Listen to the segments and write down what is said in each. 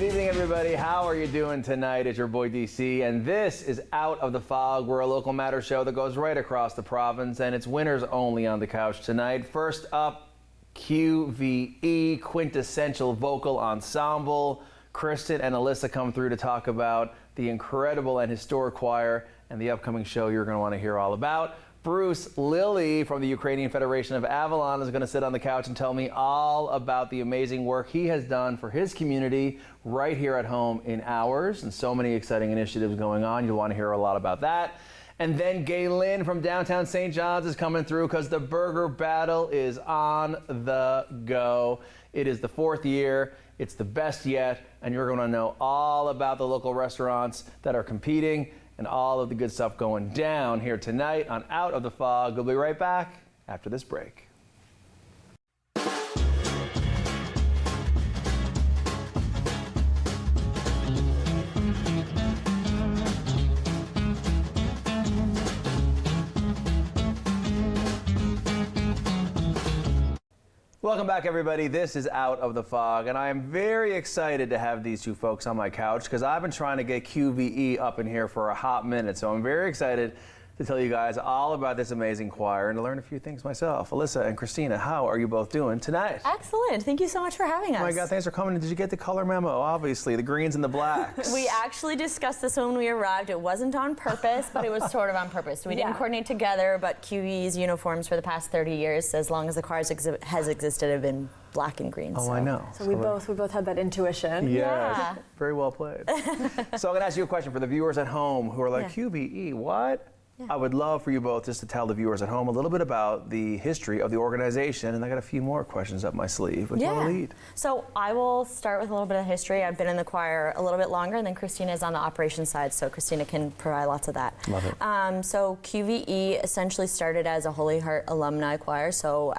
evening, everybody. How are you doing tonight? It's your boy DC, and this is Out of the Fog. We're a local matter show that goes right across the province, and it's winners only on the couch tonight. First up, QVE, Quintessential Vocal Ensemble. Kristen and Alysa come through to talk about the incredible and historic choir and the upcoming show you're going to want to hear all about. Bruce Lilly from the Ukrainian Federation of Avalon is going to sit on the couch and tell me all about the amazing work he has done for his community right here at home in ours, and so many exciting initiatives going on. You'll want to hear a lot about that. And then Gaylynne from downtown St. John's is coming through because the burger battle is on the go. It is the fourth year. It's the best yet, and you're going to know all about the local restaurants that are competing and all of the good stuff going down here tonight on Out of the Fog. We'll be right back after this break. Welcome back, everybody. This is Out of the Fog, and I am very excited to have these two folks on my couch because I've been trying to get QVE up in here for a hot minute, so I'm very excited to tell you guys all about this amazing choir and to learn a few things myself. Alysa and Christina, how are you both doing tonight? Excellent. Thank you so much for having us. Oh my God, thanks for coming. Did you get the color memo? Obviously, the greens and the blacks. We actually discussed this when we arrived. It wasn't on purpose, but it was sort of on purpose. We didn't coordinate together, but QVE's uniforms for the past 30 years, as long as the choir has existed, have been black and green. Oh, so. I know. So we both had that intuition. Yeah. Very well played. So I'm going to ask you a question for the viewers at home who are like, QVE, what? Yeah. I would love for you both just to tell the viewers at home a little bit about the history of the organization, and I got a few more questions up my sleeve. Which one to lead? So I will start with a little bit of history. I've been in the choir a little bit longer, and then Christina is on the operations side, so Christina can provide lots of that. Love it. So QVE essentially started as a Holy Heart alumni choir. So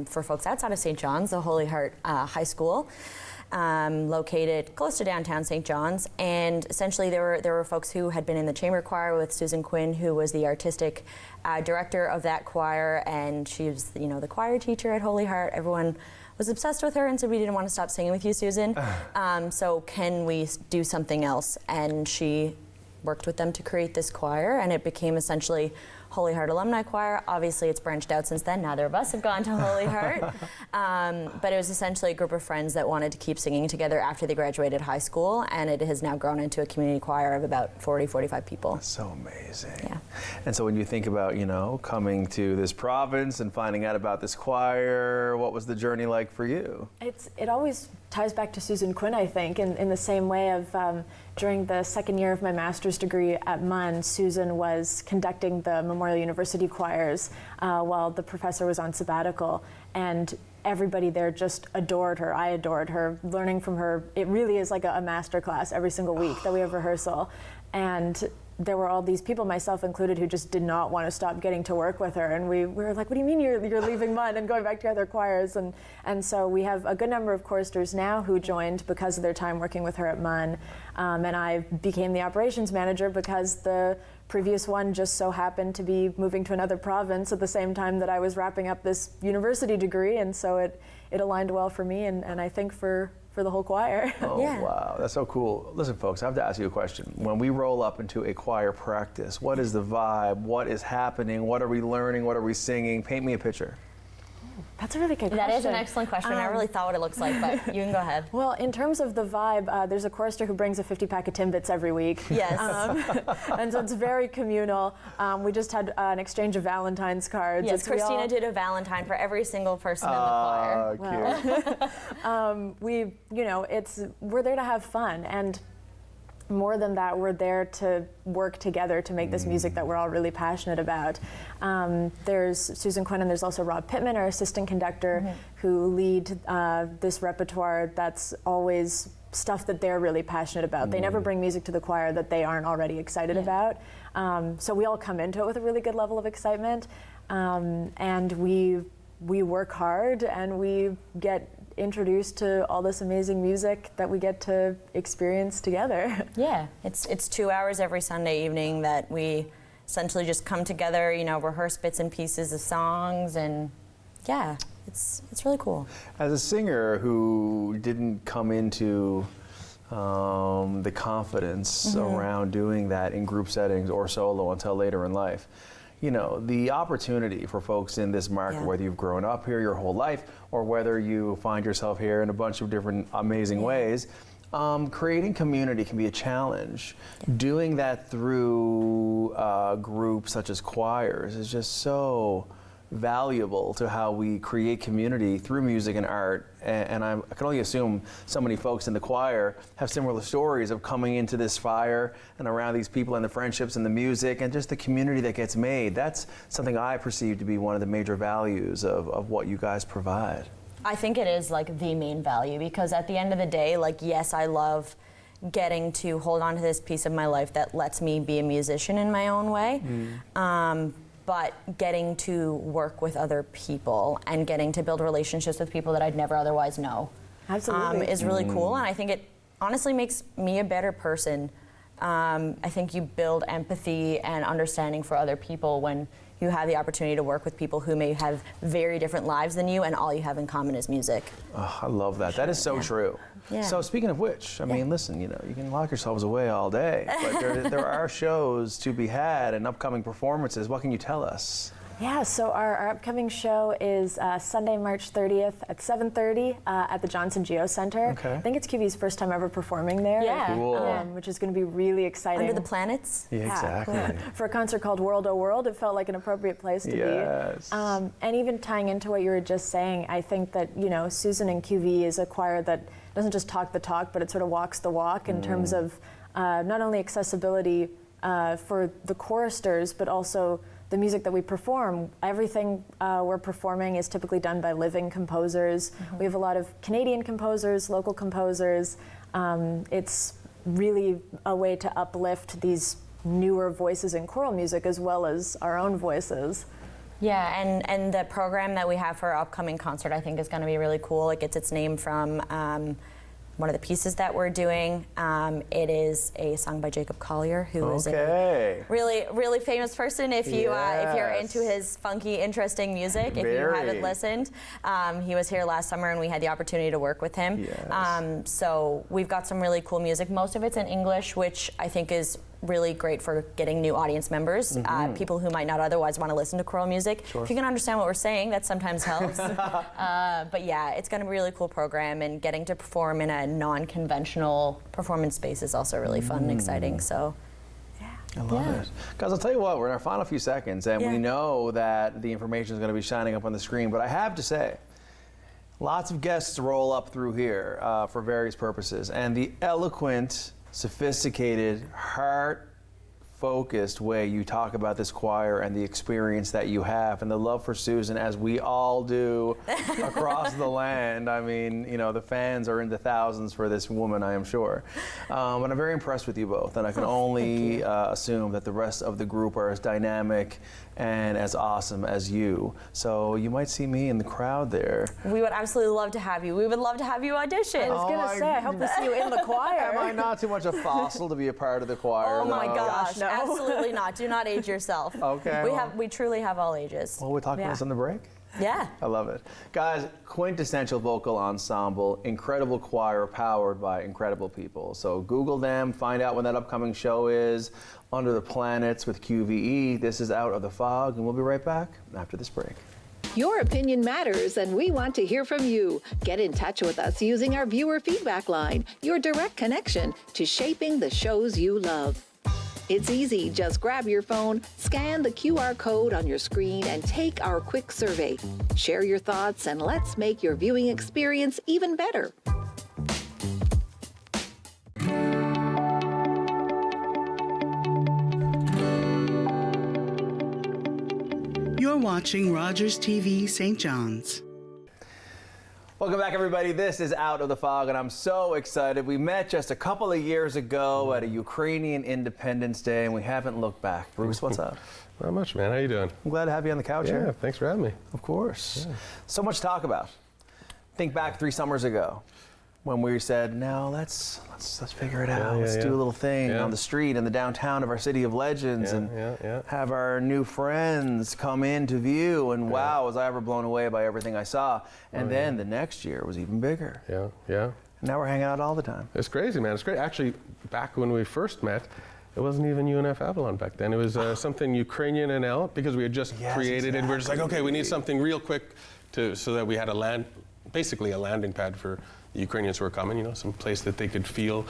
for folks outside of St. John's, the Holy Heart High School. Located close to downtown St. John's, and essentially there were folks who had been in the chamber choir with Susan Quinn, who was the artistic director of that choir, and she was the choir teacher at Holy Heart. Everyone was obsessed with her and said, we didn't want to stop singing with you, Susan. So can we do something else? And she worked with them to create this choir, and it became essentially Holy Heart Alumni Choir. Obviously, it's branched out since then. Neither of us have gone to Holy Heart. But it was essentially a group of friends that wanted to keep singing together after they graduated high school, and it has now grown into a community choir of about 40, 45 people. That's so amazing. Yeah. And so when you think about, coming to this province and finding out about this choir, what was the journey like for you? It always ties back to Susan Quinn, I think, in the same way of during the second year of my master's degree at MUN, Susan was conducting the Memorial University choirs while the professor was on sabbatical, and everybody there just adored her. I adored her. Learning from her, it really is like a master class every single week that we have rehearsal. And there were all these people, myself included, who just did not want to stop getting to work with her. And we were like, what do you mean you're leaving MUN and going back to other choirs? And so we have a good number of choristers now who joined because of their time working with her at MUN. And I became the operations manager because the previous one just so happened to be moving to another province at the same time that I was wrapping up this university degree. And so it aligned well for me, and I think for the whole choir. Oh, wow. That's so cool. Listen, folks, I have to ask you a question. When we roll up into a choir practice, what is the vibe? What is happening? What are we learning? What are we singing? Paint me a picture. That's a really good question. That is an excellent question. I really thought what it looks like, but you can go ahead. Well, in terms of the vibe, there's a chorister who brings a 50-pack of Timbits every week. Yes. And so it's very communal. We just had an exchange of Valentine's cards. Yes, Christina did a Valentine for every single person in the choir. Cute. We're there to have fun, and more than that, we're there to work together to make this music that we're all really passionate about. There's Susan Quinn, and there's also Rob Pittman, our assistant conductor, who lead this repertoire that's always stuff that they're really passionate about. They never bring music to the choir that they aren't already excited about. So we all come into it with a really good level of excitement, and we work hard, and we get introduced to all this amazing music that we get to experience together. Yeah, it's 2 hours every Sunday evening that we essentially just come together, rehearse bits and pieces of songs, and yeah, it's really cool. As a singer who didn't come into the confidence around doing that in group settings or solo until later in life. You know, the opportunity for folks in this market, whether you've grown up here your whole life or whether you find yourself here in a bunch of different amazing ways, creating community can be a challenge. Doing that through groups such as choirs is just so valuable to how we create community through music and art. And I can only assume so many folks in the choir have similar stories of coming into this fire and around these people and the friendships and the music and just the community that gets made. That's something I perceive to be one of the major values of what you guys provide. I think it is like the main value, because at the end of the day, like, yes, I love getting to hold on to this piece of my life that lets me be a musician in my own way. But getting to work with other people and getting to build relationships with people that I'd never otherwise know is really cool. And I think it honestly makes me a better person. I think you build empathy and understanding for other people when you have the opportunity to work with people who may have very different lives than you, and all you have in common is music. Oh, I love that. That is so true. Yeah. So speaking of which, I mean, listen, you know, you can lock yourselves away all day, but there are shows to be had and upcoming performances. What can you tell us? Yeah, so our upcoming show is Sunday, March 30th at 7:30 at the Johnson Geo Center. Okay. I think it's QV's first time ever performing there. Yeah. Cool. Which is going to be really exciting. Under the planets? Yeah, exactly. For a concert called World O World, it felt like an appropriate place to Yes. be. And even tying into what you were just saying, I think that, you know, Susan and QV is a choir that doesn't just talk the talk, but it sort of walks the walk in terms of not only accessibility for the choristers, but also the music that we perform. Everything we're performing is typically done by living composers. We have a lot of Canadian composers, local composers. It's really a way to uplift these newer voices in choral music as well as our own voices. Yeah, and the program that we have for our upcoming concert, I think, is going to be really cool. It gets its name from one of the pieces that we're doing. It is a song by Jacob Collier, who is a really, really famous person. If you're into his funky, interesting music, if you haven't listened, he was here last summer, and we had the opportunity to work with him. Yes. So we've got some really cool music. Most of it's in English, which I think is really great for getting new audience members, people who might not otherwise want to listen to choral music. If you can understand what we're saying, that sometimes helps. But yeah, it's going to be a really cool program, and getting to perform in a non-conventional performance space is also really fun and exciting. So, I love it. Guys, I'll tell you what, we're in our final few seconds, and we know that the information is going to be shining up on the screen, but I have to say, lots of guests roll up through here for various purposes, and the eloquent, sophisticated, heart-focused way you talk about this choir and the experience that you have and the love for Susan, as we all do across the land. I mean, you know, the fans are in the thousands for this woman, I am sure. But I'm very impressed with you both, and I can only assume that the rest of the group are as dynamic and as awesome as you. So you might see me in the crowd there. we would absolutely love to have you. We would love to have you audition. I was going to say, I hope to see you in the choir. Am I not too much a fossil to be a part of the choir? Oh my though? gosh, no. absolutely not. Do not age yourself. Okay. We truly have all ages. Well, we'll talk about this on the break. Yeah. I love it. Guys, quintessential vocal ensemble, incredible choir powered by incredible people. So Google them, find out when that upcoming show is. Under the Planets with QVE. This is Out of the Fog, and we'll be right back after this break. Your opinion matters, and we want to hear from you. Get in touch with us using our viewer feedback line, your direct connection to shaping the shows you love. It's easy. Just grab your phone, scan the QR code on your screen, and take our quick survey. Share your thoughts, and let's make your viewing experience even better. You're watching Rogers TV St. John's. Welcome back, everybody. This is Out of the Fog, and I'm so excited. We met just a couple of years ago at a Ukrainian Independence Day, and we haven't looked back. Bruce, what's up? Not much, man. How you doing? I'm glad to have you on the couch Yeah, here. thanks for having me. Of course. Yeah. So much to talk about. Think back 3 summers ago when we said, no, let's figure it out. Let's do a little thing on the street in the downtown of our city of legends and have our new friends come into view. And wow, was I ever blown away by everything I saw. And then the next year was even bigger. Yeah. Now we're hanging out all the time. It's crazy, man. It's great. Actually, back when we first met, it wasn't even UNF Avalon back then. It was something Ukrainian NL, because we had just created it. We were just like, okay, we need something real quick so that we had basically a landing pad for the Ukrainians who were coming, you know, some place that they could feel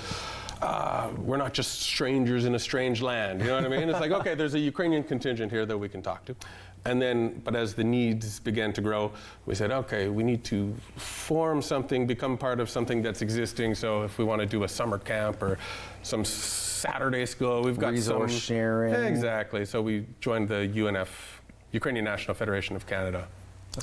we're not just strangers in a strange land, you know what I mean? It's like, okay, there's a Ukrainian contingent here that we can talk to. And then, but as the needs began to grow, we said, okay, we need to form something, become part of something that's existing. So if we want to do a summer camp or some Saturday school, we've got resource sharing. Exactly. So we joined the UNF, Ukrainian National Federation of Canada,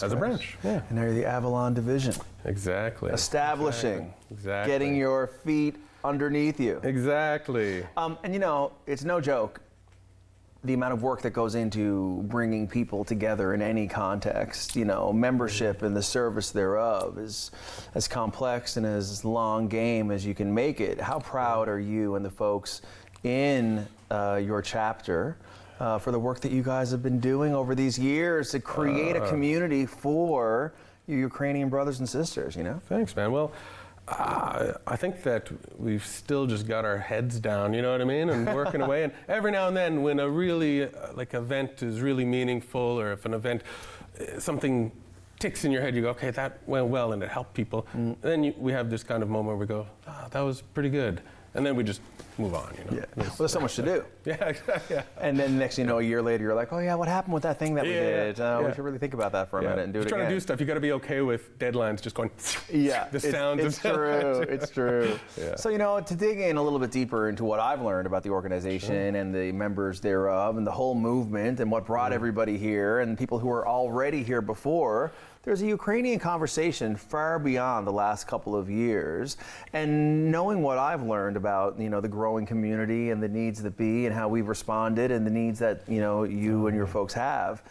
as a branch. Yeah. And now you're the Avalon division. Exactly. Establishing. Exactly. Getting your feet underneath you. Exactly. And you know, it's no joke, the amount of work that goes into bringing people together in any context. You know, membership and the service thereof is as complex and as long game as you can make it. How proud are you and the folks in your chapter for the work that you guys have been doing over these years to create a community for your Ukrainian brothers and sisters, you know? Thanks, man. Well, I think that we've still just got our heads down, you know what I mean, and working away. And every now and then, when a really like event is really meaningful, or if an event, something ticks in your head, you go, okay, that went well and it helped people. And then we have this kind of moment where we go, that was pretty good. And then we just move on, you know. Yeah. Well, there's so much to do. Yeah. And then next you know, a year later, you're like, oh yeah, what happened with that thing that we did? We should really think about that for a minute and do it again. Trying to do stuff, you got to be okay with deadlines just going, the sounds it's true, it's true. Yeah. So, you know, to dig in a little bit deeper into what I've learned about the organization and the members thereof and the whole movement and what brought everybody here and people who were already here before, there's a Ukrainian conversation far beyond the last couple of years. And knowing what I've learned about, you know, the growing community and the needs that be and how we've responded and the needs that, you know, you and your folks have,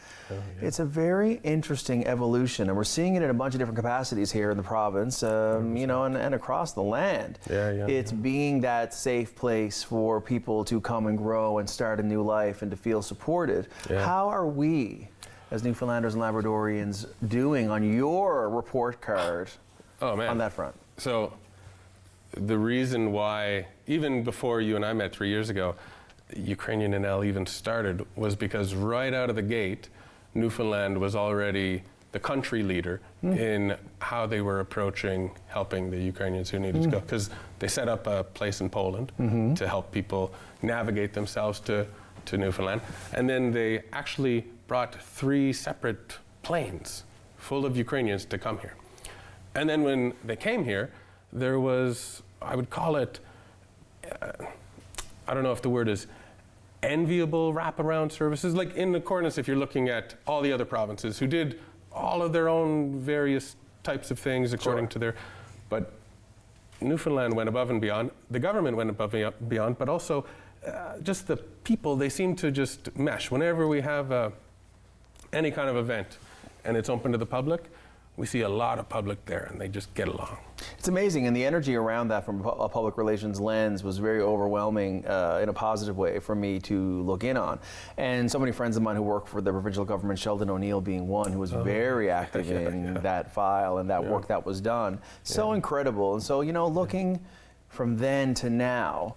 it's a very interesting evolution. And we're seeing it in a bunch of different capacities here in the province, you know, and across the land. It's being that safe place for people to come and grow and start a new life and to feel supported. How are we, as Newfoundlanders and Labradorians, doing on your report card on that front? So the reason why, even before you and I met 3 years ago, Ukrainian NL even started was because right out of the gate, Newfoundland was already the country leader in how they were approaching helping the Ukrainians who needed to go. Because they set up a place in Poland to help people navigate themselves to Newfoundland. And then they actually brought 3 separate planes full of Ukrainians to come here. And then when they came here, there was, I would call it, I don't know if the word is enviable wraparound services, like in accordance if you're looking at all the other provinces who did all of their own various types of things according to their, but Newfoundland went above and beyond, the government went above and beyond, but also just the people, they seem to just mesh. Whenever we have any kind of event and it's open to the public, we see a lot of public there and they just get along. It's amazing, and the energy around that from a public relations lens was very overwhelming in a positive way for me to look in on. And so many friends of mine who work for the provincial government, Sheldon O'Neill being one, who was very active in that file and that work that was done. So incredible. And so, you know, looking from then to now,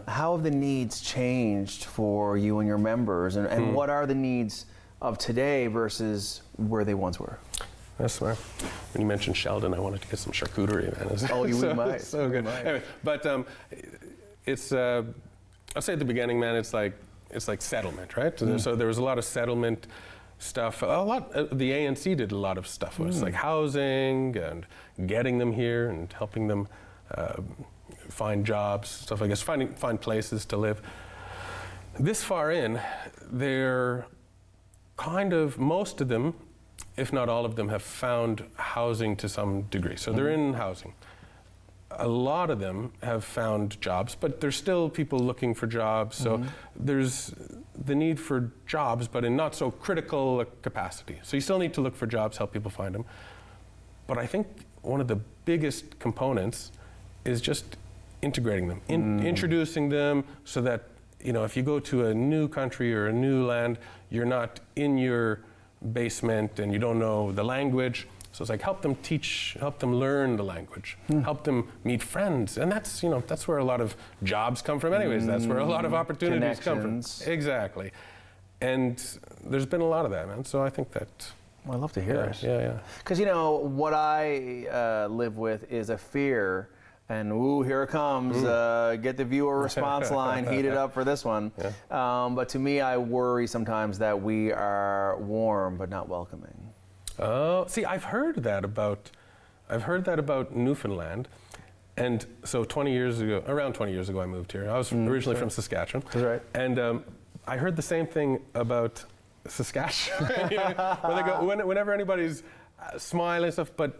how have the needs changed for you and your members, and what are the needs of today versus where they once were? That's smart. When you mentioned Sheldon, I wanted to get some charcuterie, man. Oh, we might. So good. Anyway, but it's, I'll say at the beginning, man, it's like settlement, right? So there was a lot of settlement stuff. The ANC did a lot of stuff. It was like housing and getting them here and helping them find jobs, stuff like this, find places to live. This far in, they're kind of, most of them, if not all of them, have found housing to some degree. So they're in housing. A lot of them have found jobs, but there's still people looking for jobs. So there's the need for jobs, but in not so critical a capacity. So you still need to look for jobs, help people find them. But I think one of the biggest components is just integrating them, introducing them so that, you know, if you go to a new country or a new land, you're not in your basement and you don't know the language. So it's like help them learn the language, help them meet friends, and that's that's where a lot of jobs come from. Anyways, that's where a lot of opportunities come from. Exactly, and there's been a lot of that, man. So I think that. Well, I love to hear it. Yeah. Because what I live with is a fear. And here it comes. Get the viewer response line heated up for this one. Yeah. But to me, I worry sometimes that we are warm but not welcoming. Oh, see, I've heard that about Newfoundland. And so around 20 years ago, I moved here. I was originally from Saskatchewan. That's right. And I heard the same thing about Saskatchewan. Where they go, whenever anybody's smiling and stuff, but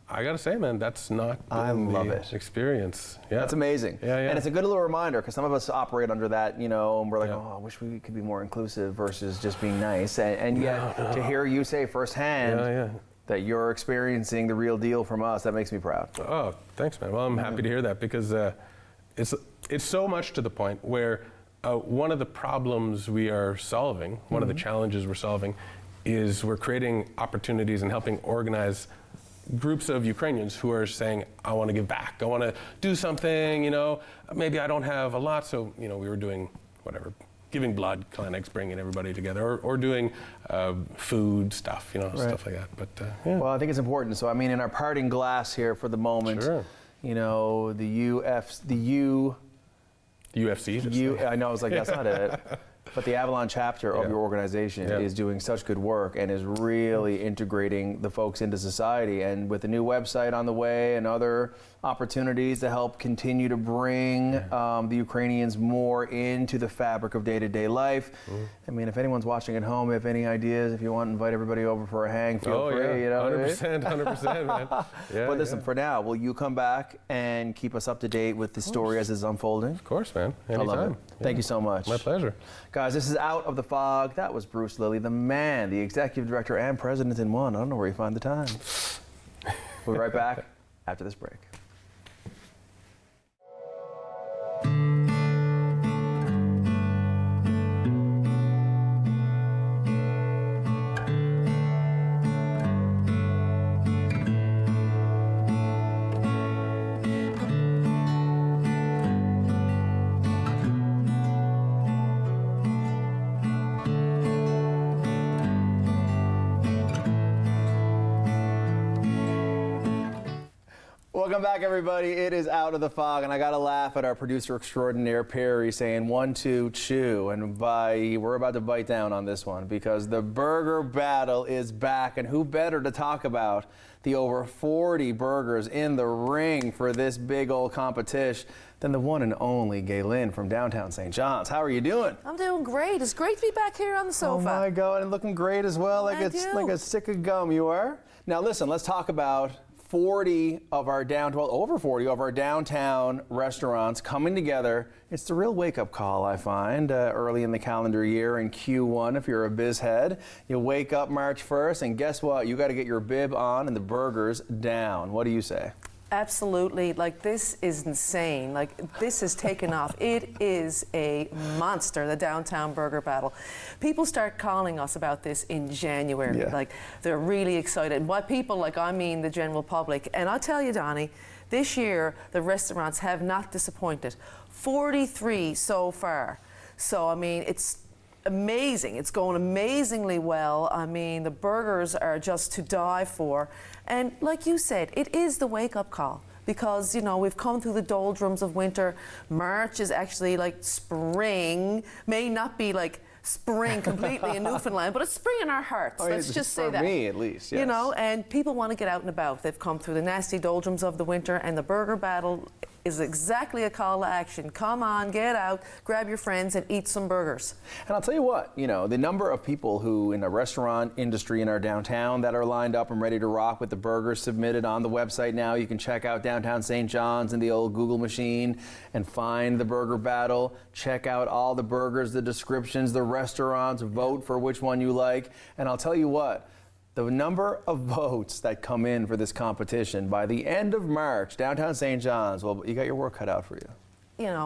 I gotta say, man, that's not the experience. Yeah. That's amazing. Yeah. And it's a good little reminder because some of us operate under that, and we're like, oh, I wish we could be more inclusive versus just being nice. And yet, to hear you say firsthand that you're experiencing the real deal from us, that makes me proud. Oh, thanks, man. Well, I'm happy to hear that because it's so much to the point where one of the problems we are solving, one of the challenges we're solving, is we're creating opportunities and helping organize groups of Ukrainians who are saying, I want to give back, I want to do something, maybe I don't have a lot, so, we were doing whatever, giving blood clinics, bringing everybody together, or doing food stuff, stuff like that. But, Well, I think it's important. So, in our parting glass here for the moment, the UFC. I know, I was like, that's not it. But the Avalon chapter of your organization is doing such good work and is really integrating the folks into society. And with the new website on the way and other opportunities to help continue to bring the Ukrainians more into the fabric of day-to-day life. If anyone's watching at home, if any ideas, if you want to invite everybody over for a hang, feel free. 100%, man. But listen, for now, will you come back and keep us up to date with the story as it's unfolding? Of course, man. Anytime. I love it. Thank you so much. My pleasure. Guys, this is Out of the Fog. That was Bruce Lilly, the man, the executive director and president in one. I don't know where you find the time. We'll be right back after this break. Welcome back, everybody. It is Out of the Fog, and I got to laugh at our producer extraordinaire, Perry, saying 1, 2, chew. And we're about to bite down on this one because the burger battle is back. And who better to talk about the over 40 burgers in the ring for this big old competition than the one and only Gaylynne from downtown St. John's. How are you doing? I'm doing great. It's great to be back here on the sofa. Oh my God, and looking great as well, like like a stick of gum. You are? Now listen, let's talk about over 40 of our downtown restaurants coming together. It's the real wake-up call, I find, early in the calendar year in Q1 if you're a biz head. You wake up March 1st, and guess what? You got to get your bib on and the burgers down. What do you say? Absolutely. This is insane. This has taken off. It is a monster, the downtown burger battle. People start calling us about this in January. Yeah. They're really excited. And by people, I mean the general public. And I'll tell you, Donnie, this year the restaurants have not disappointed. 43 so far. So, it's amazing. It's going amazingly well. The burgers are just to die for. And like you said, it is the wake-up call because, we've come through the doldrums of winter. March is actually spring. May not be spring completely in Newfoundland, but it's spring in our hearts. Let's just say that. For me, at least, yes. And people want to get out and about. They've come through the nasty doldrums of the winter, and the burger battle is exactly a call to action. Come on, get out, grab your friends, and eat some burgers. And I'll tell you what, the number of people who in the restaurant industry in our downtown that are lined up and ready to rock with the burgers submitted on the website now. You can check out downtown St. John's in the old Google machine and find the burger battle. Check out all the burgers, the descriptions, the restaurants, vote for which one you like. And I'll tell you what, the number of votes that come in for this competition by the end of March, downtown St. John's, well, you got your work cut out for you.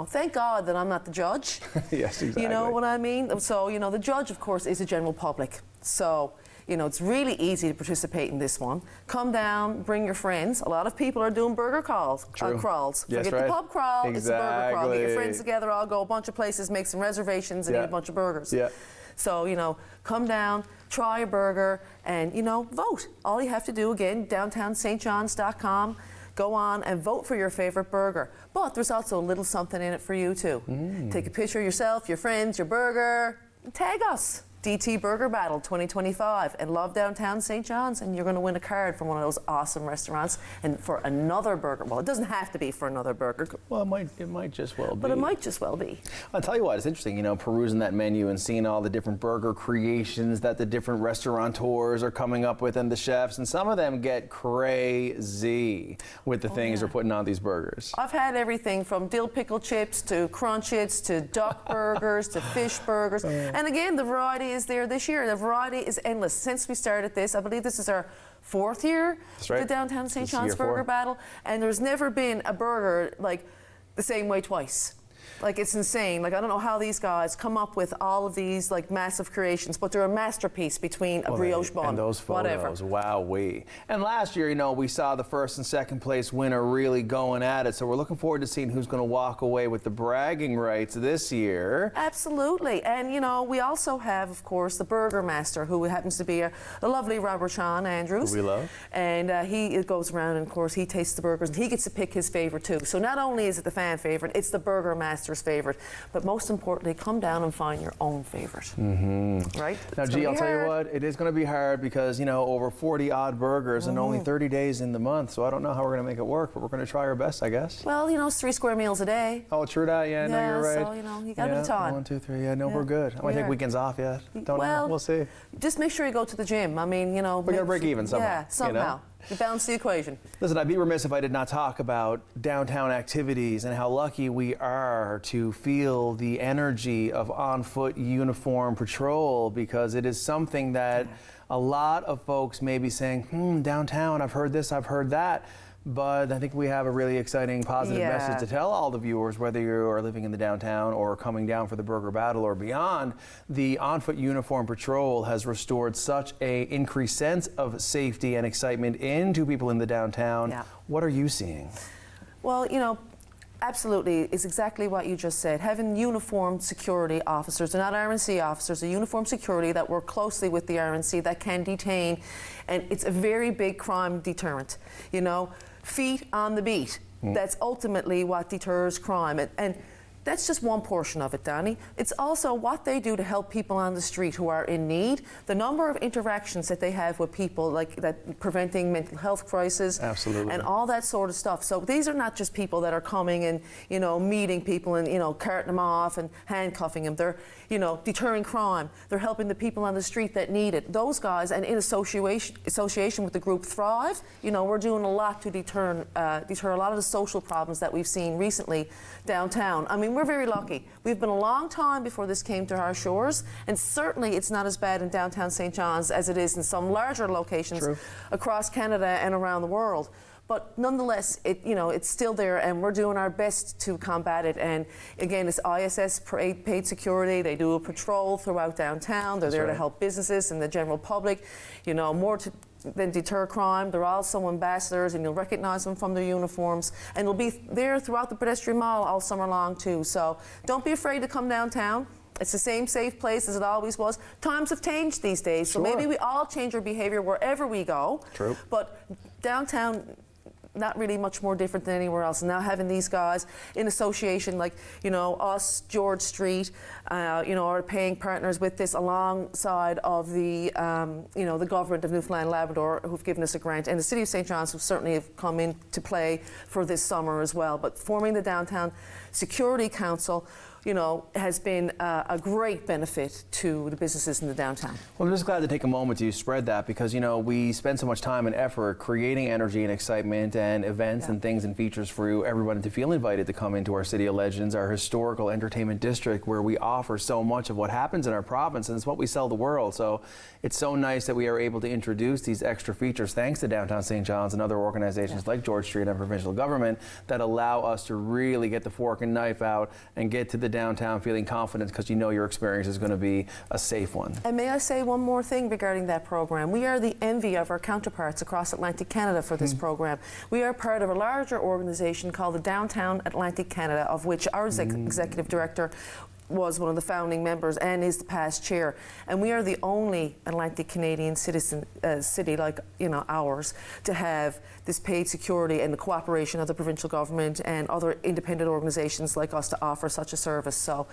Thank God that I'm not the judge. Yes, exactly. You know what I mean? So, the judge, of course, is the general public. So, You know, it's really easy to participate in this one. Come down, bring your friends. A lot of people are doing burger crawls. Yes, Forget right. the pub crawl, it's a burger crawl. Get your Exactly. friends together, I'll go a bunch of places, make some reservations, and eat a bunch of burgers. Yeah. So, you know, come down, try a burger, and, you know, vote. All you have to do, again, downtownstjohns.com, go on and vote for your favorite burger. But there's also a little something in it for you, too. Take a picture of yourself, your friends, your burger, tag us. DT Burger Battle 2025 and love downtown St. John's, and you're going to win a card from one of those awesome restaurants and for another burger. Well, it doesn't have to be for another burger. Well, it might just well be. But it might just well be. I'll tell you what, it's interesting, you know, perusing that menu and seeing all the different burger creations that the different restaurateurs are coming up with and the chefs, and some of them get crazy with the things they're putting on these burgers. I've had everything from dill pickle chips to crunchits to duck burgers to fish burgers. And again, the variety is there this year. The variety is endless. Since we started this, I believe this is our 4th year, right. the Downtown St. This is John's year Burger 4. Battle, and there's never been a burger like the same way twice. Like, it's insane. Like, I don't know how these guys come up with all of these like massive creations, but they're a masterpiece between a brioche bun, and those photos, wowee. And last year, you know, we saw the 1st and 2nd place winner really going at it, so we're looking forward to seeing who's going to walk away with the bragging rights this year. Absolutely. And, you know, we also have, of course, the Burger Master, who happens to be a lovely Robert Sean Andrews. Who we love. And he goes around and, of course, he tastes the burgers, and he gets to pick his favorite, too. So not only is it the fan favorite, it's the Burger Master's favorite. But most importantly, come down and find your own favorite. Right? Now, G, I'll tell you what, it is going to be hard because, you know, over 40 odd burgers and only 30 days in the month, so I don't know how we're going to make it work, but we're going to try our best, I guess. Well, you know, it's 3 square meals a day. Oh, true that, yeah, no, you're right. So, you know, you got a bit of time. 1, 2, 3, yeah, no, we're good. I might take weekends off yet. Don't know, we'll see. Just make sure you go to the gym. I mean, you know. We're going to break even somehow. Yeah, somehow. You know? You balance the equation. Listen, I'd be remiss if I did not talk about downtown activities and how lucky we are to feel the energy of on-foot uniform patrol, because it is something that a lot of folks may be saying, downtown, I've heard this, I've heard that. But I think we have a really exciting, positive message to tell all the viewers, whether you are living in the downtown or coming down for the Burger Battle or beyond. The on-foot uniform patrol has restored such a increased sense of safety and excitement into people in the downtown. Yeah. What are you seeing? Well, you know, absolutely, it's exactly what you just said. Having uniformed security officers, they're not RNC officers, they're uniformed security that work closely with the RNC that can detain, and it's a very big crime deterrent. You know, feet on the beat. That's ultimately what deters crime. And that's just one portion of it, Danny. It's also what they do to help people on the street who are in need. The number of interactions that they have with people, like that, preventing mental health crisis. Absolutely. And all that sort of stuff. So these are not just people that are coming and, you know, meeting people and, you know, carting them off and handcuffing them. They're, you know, deterring crime. They're helping the people on the street that need it. Those guys, and in association with the group Thrive, you know, we're doing a lot to deter a lot of the social problems that we've seen recently downtown. I mean, we're very lucky. We've been a long time before this came to our shores, and certainly it's not as bad in downtown St. John's as it is in some larger locations across Canada and around the world. But nonetheless, it's still there, and we're doing our best to combat it. And again, it's ISS paid security. They do a patrol throughout downtown. They're there to help businesses and the general public, you know, more than deter crime. They're also ambassadors, and you'll recognize them from their uniforms. And they'll be there throughout the pedestrian mall all summer long, too. So don't be afraid to come downtown. It's the same safe place as it always was. Times have changed these days, so maybe we all change our behavior wherever we go. True. But downtown, not really much more different than anywhere else. And now having these guys in association, like, you know, us, George Street, you know, are paying partners with this alongside of the, you know, the government of Newfoundland and Labrador, who've given us a grant, and the City of St. John's, who certainly have come into play for this summer as well. But forming the Downtown Security Council, you know, has been a great benefit to the businesses in the downtown. Well, I'm just glad to take a moment to spread that, because, you know, we spend so much time and effort creating energy and excitement and events and things and features for everyone to feel invited to come into our City of Legends, our historical entertainment district, where we offer so much of what happens in our province, and it's what we sell the world. So it's so nice that we are able to introduce these extra features thanks to Downtown St. John's and other organizations like George Street and provincial government that allow us to really get the fork and knife out and get to the downtown feeling confident because you know your experience is going to be a safe one. And may I say one more thing regarding that program? We are the envy of our counterparts across Atlantic Canada for this program. We are part of a larger organization called the Downtown Atlantic Canada, of which our executive director was one of the founding members and is the past chair. And we are the only Atlantic Canadian city like ours to have this paid security and the cooperation of the provincial government and other independent organisations like us to offer such a service. So,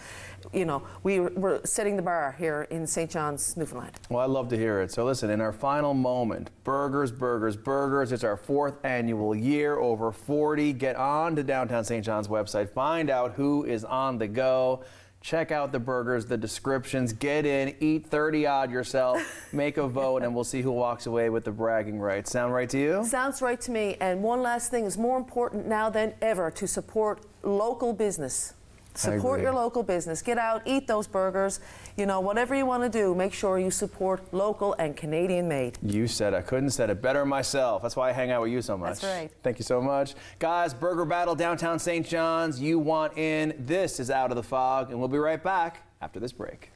we're setting the bar here in St. John's, Newfoundland. Well, I love to hear it. So listen, in our final moment, burgers, burgers, burgers. It's our 4th annual year, over 40. Get on to Downtown St. John's website, find out who is on the go. Check out the burgers, the descriptions, get in, eat 30 odd yourself, make a vote, and we'll see who walks away with the bragging rights. Sound right to you? Sounds right to me. And one last thing, is more important now than ever to support local business. Support your local business. Get out, eat those burgers. Whatever you want to do, make sure you support local and Canadian made. You said I couldn't said it better myself. That's why I hang out with you so much. That's right. Thank you so much. Guys, Burger Battle, Downtown St. John's. You want in. This is Out of the Fog, and we'll be right back after this break.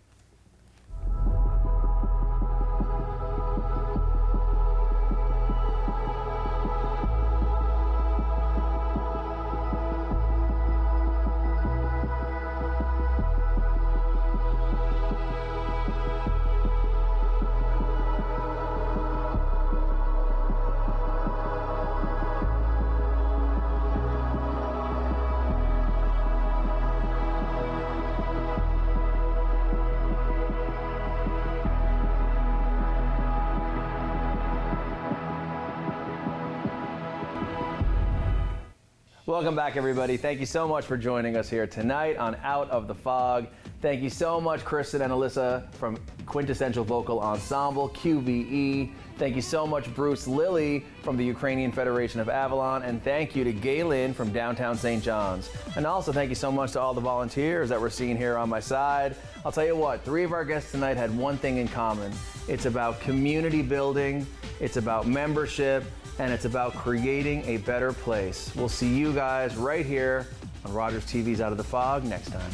Welcome back, everybody. Thank you so much for joining us here tonight on Out of the Fog. Thank you so much, Christina and Alysa from Quintessential Vocal Ensemble, QVE. Thank you so much, Bruce Lilly from the Ukrainian Federation of Avalon. And thank you to Gaylynne from Downtown St. John's. And also thank you so much to all the volunteers that we're seeing here on my side. I'll tell you what, 3 of our guests tonight had one thing in common. It's about community building, it's about membership, and it's about creating a better place. We'll see you guys right here on Rogers TV's Out of the Fog next time.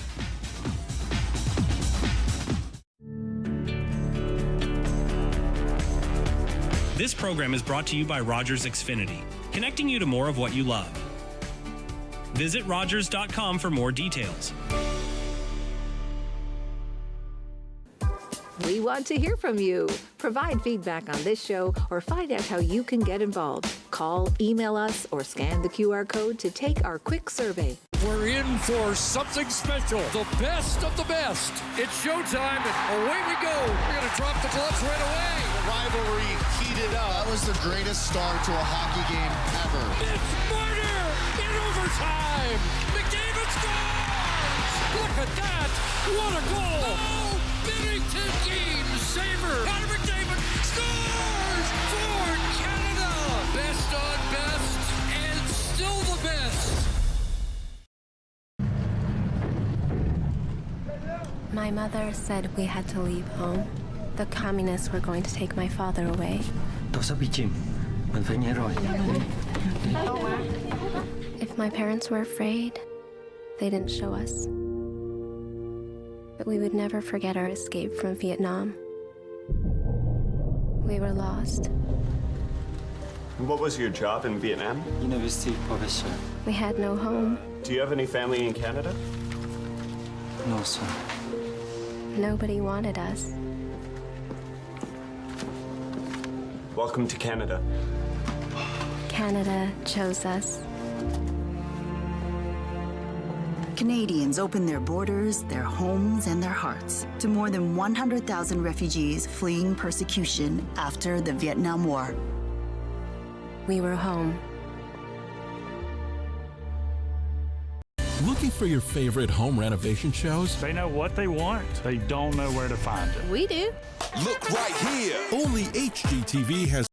This program is brought to you by Rogers Xfinity, connecting you to more of what you love. Visit Rogers.com for more details. We want to hear from you. Provide feedback on this show or find out how you can get involved. Call, email us, or scan the QR code to take our quick survey. We're in for something special. The best of the best. It's showtime, and away we go. We're going to drop the gloves right away. The rivalry heated up. That was the greatest start to a hockey game ever. It's murder in overtime. McDavid scores! Look at that. What a goal. Oh, Bennington game saver. Connor McDavid scores for Canada. Best on best and still the best. My mother said we had to leave home. The communists were going to take my father away. If my parents were afraid, they didn't show us. But we would never forget our escape from Vietnam. We were lost. What was your job in Vietnam? University professor. We had no home. Do you have any family in Canada? No, sir. Nobody wanted us. Welcome to Canada. Canada chose us. Canadians open their borders, their homes, and their hearts to more than 100,000 refugees fleeing persecution after the Vietnam War. We were home. Looking for your favorite home renovation shows? They know what they want. They don't know where to find it. We do. Look right here. Only HGTV has